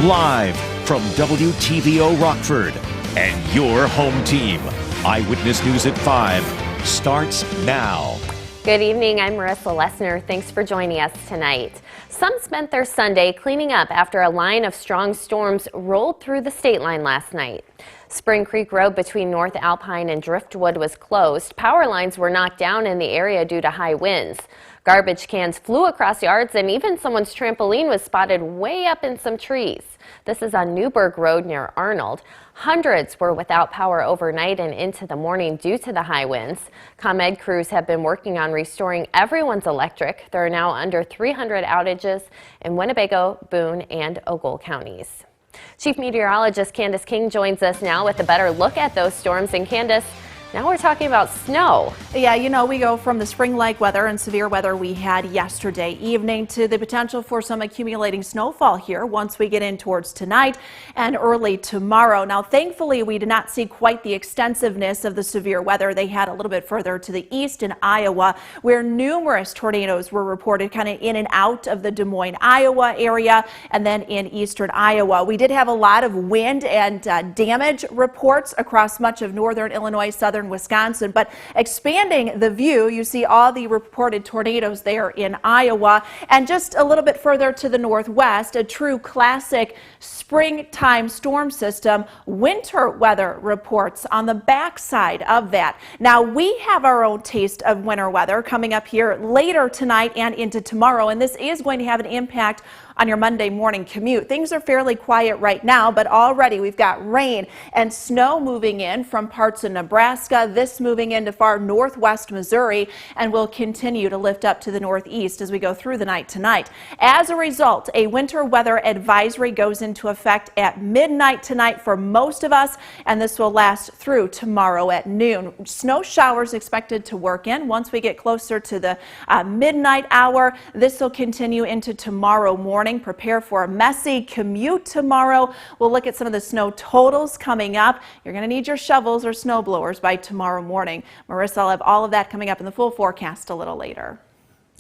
live from WTVO Rockford and your home team. Eyewitness News at 5 starts now. Good evening, I'm Marissa Lessner. Thanks for joining us tonight. Some spent their Sunday cleaning up after a line of strong storms rolled through the state line last night. Spring Creek Road between North Alpine and Driftwood was closed. Power lines were knocked down in the area due to high winds. Garbage cans flew across yards and even someone's trampoline was spotted way up in some trees. This is on Newburgh Road near Arnold. Hundreds were without power overnight and into the morning due to the high winds. ComEd crews have been working on restoring everyone's electric. There are now under 300 outages in Winnebago, Boone, and Ogle counties. Chief Meteorologist Candace King joins us now with a better look at those storms. And Candace, now we're talking about snow. Yeah, you know, we go from the spring-like weather and severe weather we had yesterday evening to the potential for some accumulating snowfall here once we get in towards tonight and early tomorrow. Now, thankfully, we did not see quite the extensiveness of the severe weather they had a little bit further to the east in Iowa, where numerous tornadoes were reported kind of in and out of the Des Moines, Iowa area, and then in eastern Iowa. We did have a lot of wind and damage reports across much of northern Illinois, southern Wisconsin, but expanding the view, you see all the reported tornadoes there in Iowa, and just a little bit further to the northwest, a true classic springtime storm system. Winter weather reports on the backside of that. Now, we have our own taste of winter weather coming up here later tonight and into tomorrow, and this is going to have an impact on your Monday morning commute. Things are fairly quiet right now, but already we've got rain and snow moving in from parts of Nebraska, this moving into far northwest Missouri, and will continue to lift up to the northeast as we go through the night tonight. As a result, a winter weather advisory goes into effect at midnight tonight for most of us, and this will last through tomorrow at noon. Snow showers expected to work in once we get closer to the midnight hour. This will continue into tomorrow morning. Prepare for a messy commute tomorrow. We'll look at some of the snow totals coming up. You're going to need your shovels or snow blowers by tomorrow morning. Marissa, I'll have all of that coming up in the full forecast a little later.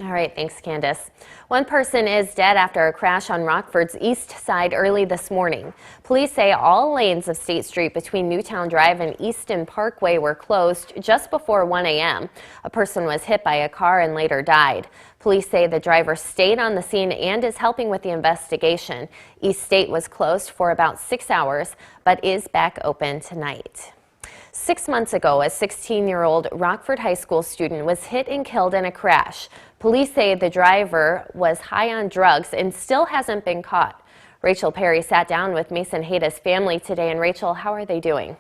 All right, thanks, Candace. One person is dead after a crash on Rockford's east side early this morning. Police say all lanes of State Street between Newtown Drive and Easton Parkway were closed just before 1 a.m. A person was hit by a car and later died. Police say the driver stayed on the scene and is helping with the investigation. East State was closed for about 6 hours, but is back open tonight. 6 months ago, a 16-year-old Rockford High School student was hit and killed in a crash. Police say the driver was high on drugs and still hasn't been caught. Rachel Perry sat down with Mason Hayda's family today. And Rachel, how are they doing?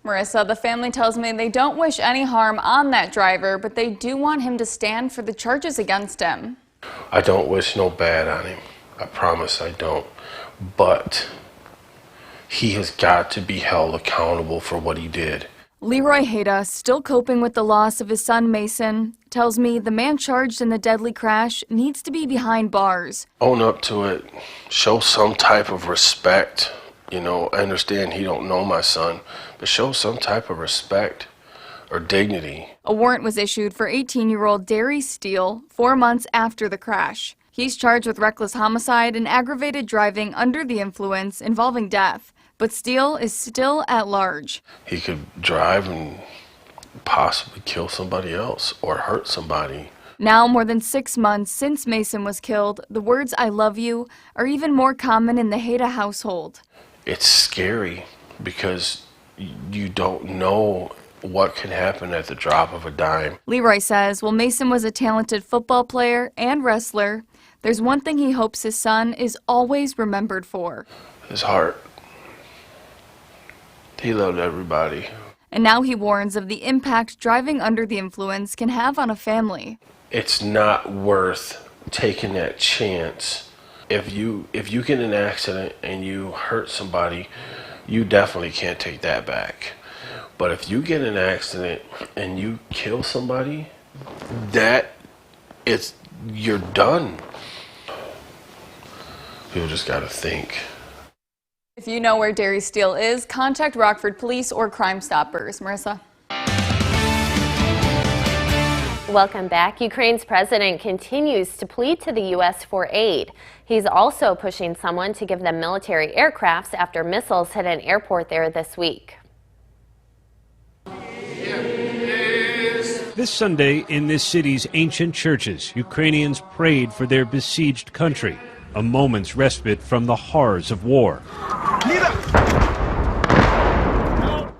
Marissa, the family tells me they don't wish any harm on that driver, but they do want him to stand for the charges against him. I don't wish no bad on him. I promise I don't. But he has got to be held accountable for what he did. Leroy Hayda, still coping with the loss of his son Mason, tells me the man charged in the deadly crash needs to be behind bars. Own up to it. Show some type of respect. You know, I understand he don't know my son, but show some type of respect or dignity. A warrant was issued for 18-year-old Derry Steele 4 months after the crash. He's charged with reckless homicide and aggravated driving under the influence involving death. But Steele is still at large. He could drive and possibly kill somebody else or hurt somebody. Now, more than 6 months since Mason was killed, the words "I love you" are even more common in the Hayda household. It's scary because you don't know what can happen at the drop of a dime. Leroy says while Mason was a talented football player and wrestler, there's one thing he hopes his son is always remembered for. His heart. He loved everybody. And now he warns of the impact driving under the influence can have on a family. It's not worth taking that chance. If you get in an accident and you hurt somebody, you definitely can't take that back. But if you get in an accident and you kill somebody, you're done. People just gotta think. If you know where Derry Steele is, contact Rockford Police or Crime Stoppers. Marissa? Welcome back. Ukraine's president continues to plead to the U.S. for aid. He's also pushing someone to give them military aircrafts after missiles hit an airport there this week. This Sunday, in this city's ancient churches, Ukrainians prayed for their besieged country, a moment's respite from the horrors of war.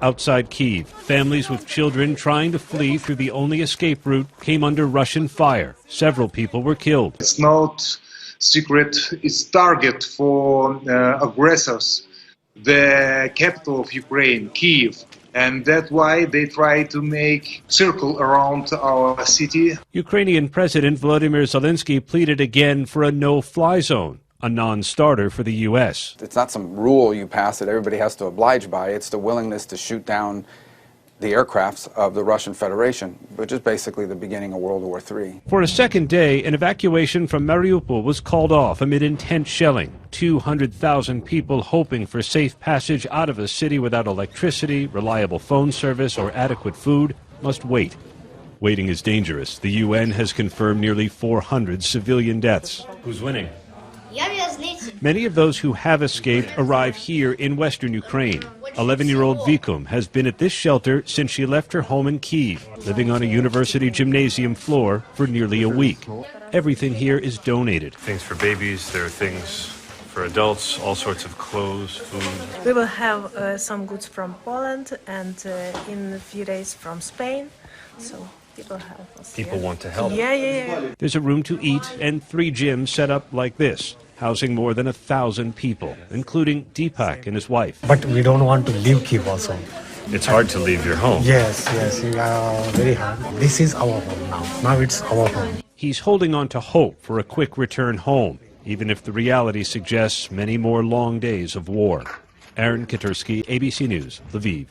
Outside Kyiv, families with children trying to flee through the only escape route came under Russian fire. Several people were killed. It's not secret. It's target for aggressors. The capital of Ukraine, Kyiv. And that's why they try to make circle around our city. Ukrainian President Volodymyr Zelensky pleaded again for a no-fly zone, a non-starter for the U.S. It's not some rule you pass that everybody has to oblige by. It's the willingness to shoot down the aircrafts of the Russian Federation, which is basically the beginning of World War III. For a second day, an evacuation from Mariupol was called off amid intense shelling. 200,000 people hoping for safe passage out of a city without electricity, reliable phone service, or adequate food must wait. Waiting is dangerous. The UN has confirmed nearly 400 civilian deaths. Who's winning? Many of those who have escaped arrive here in western Ukraine. 11-year-old Vikum has been at this shelter since she left her home in Kyiv, living on a university gymnasium floor for nearly a week. Everything here is donated. Things for babies, there are things for adults, all sorts of clothes, food. We will have some goods from Poland and in a few days from Spain. So people help us. People want to help. Yeah. There's a room to eat and 3 gyms set up like this, housing more than 1,000 people, including Deepak and his wife. But we don't want to leave Kyiv also. It's hard to leave your home. Yes, very hard. This is our home now. Now it's our home. He's holding on to hope for a quick return home, even if the reality suggests many more long days of war. Aaron Katursky, ABC News, Lviv.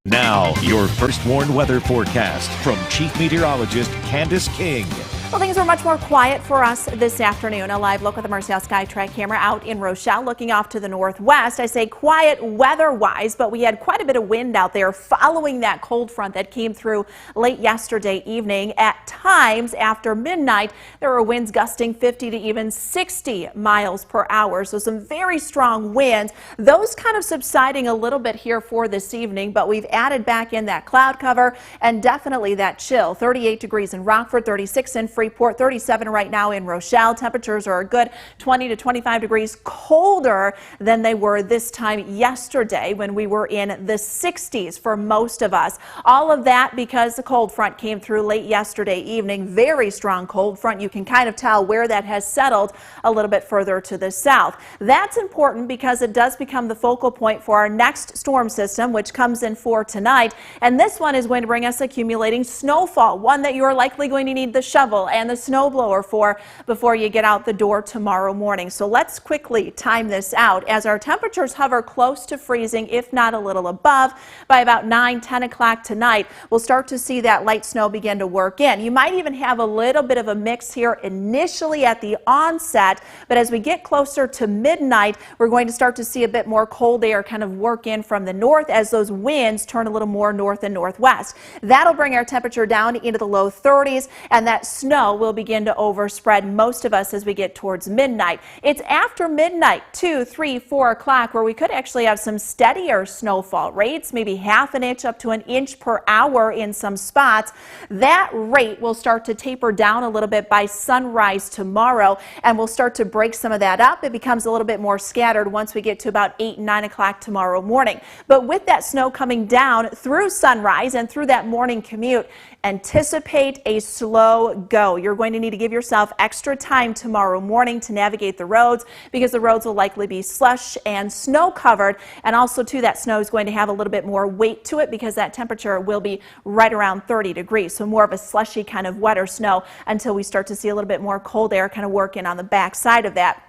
Now, your First Warn weather forecast from Chief Meteorologist Candace King. Well, things are much more quiet for us this afternoon. A live look with the Marcel Skytrack camera out in Rochelle, looking off to the northwest. I say quiet weather-wise, but we had quite a bit of wind out there following that cold front that came through late yesterday evening. At times after midnight, there were winds gusting 50 to even 60 miles per hour. So some very strong winds. Those kind of subsiding a little bit here for this evening, but we've added back in that cloud cover and definitely that chill. 38 degrees in Rockford, 36 in Freeport, 37 right now in Rochelle. Temperatures are a good 20 to 25 degrees colder than they were this time yesterday when we were in the 60s for most of us. All of that because the cold front came through late yesterday evening. Very strong cold front. You can kind of tell where that has settled a little bit further to the south. That's important because it does become the focal point for our next storm system, which comes in for tonight. And this one is going to bring us accumulating snowfall, one that you are likely going to need the shovel and the snowblower for before you get out the door tomorrow morning. So let's quickly time this out as our temperatures hover close to freezing, if not a little above. By about 9-10 o'clock tonight, we'll start to see that light snow begin to work in. You might even have a little bit of a mix here initially at the onset, but as we get closer to midnight, we're going to start to see a bit more cold air kind of work in from the north as those winds turn a little more north and northwest. That'll bring our temperature down into the low 30s, and that snow will begin to overspread most of us as we get towards midnight. It's after midnight, 2, 3, 4 o'clock, where we could actually have some steadier snowfall rates, maybe half an inch up to an inch per hour in some spots. That rate will start to taper down a little bit by sunrise tomorrow, and we'll start to break some of that up. It becomes a little bit more scattered once we get to about 8, 9 o'clock tomorrow morning. But with that snow coming down through sunrise and through that morning commute, anticipate a slow go. You're going to need to give yourself extra time tomorrow morning to navigate the roads because the roads will likely be slush and snow covered, and also too that snow is going to have a little bit more weight to it because that temperature will be right around 30 degrees. So more of a slushy kind of wetter snow until we start to see a little bit more cold air kind of work in on the back side of that.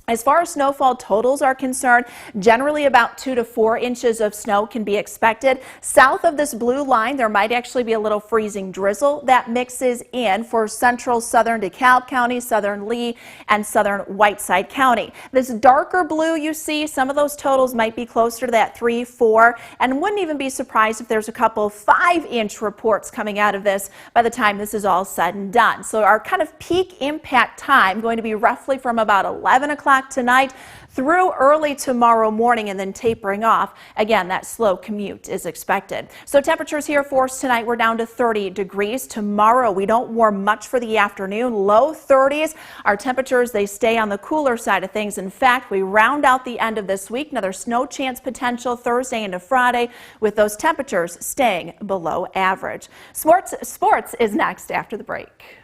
As far as snowfall totals are concerned, generally about 2 to 4 inches of snow can be expected. South of this blue line, there might actually be a little freezing drizzle that mixes in for central southern DeKalb County, southern Lee, and southern Whiteside County. This darker blue you see, some of those totals might be closer to that 3, 4, and wouldn't even be surprised if there's a couple 5-inch reports coming out of this by the time this is all said and done. So our kind of peak impact time going to be roughly from about 11 o'clock tonight through early tomorrow morning and then tapering off. Again, that slow commute is expected. So temperatures here for us tonight, we're down to 30 degrees. Tomorrow, we don't warm much for the afternoon, low 30s. Our temperatures, they stay on the cooler side of things. In fact, we round out the end of this week. Another snow chance potential Thursday into Friday with those temperatures staying below average. Sports is next after the break.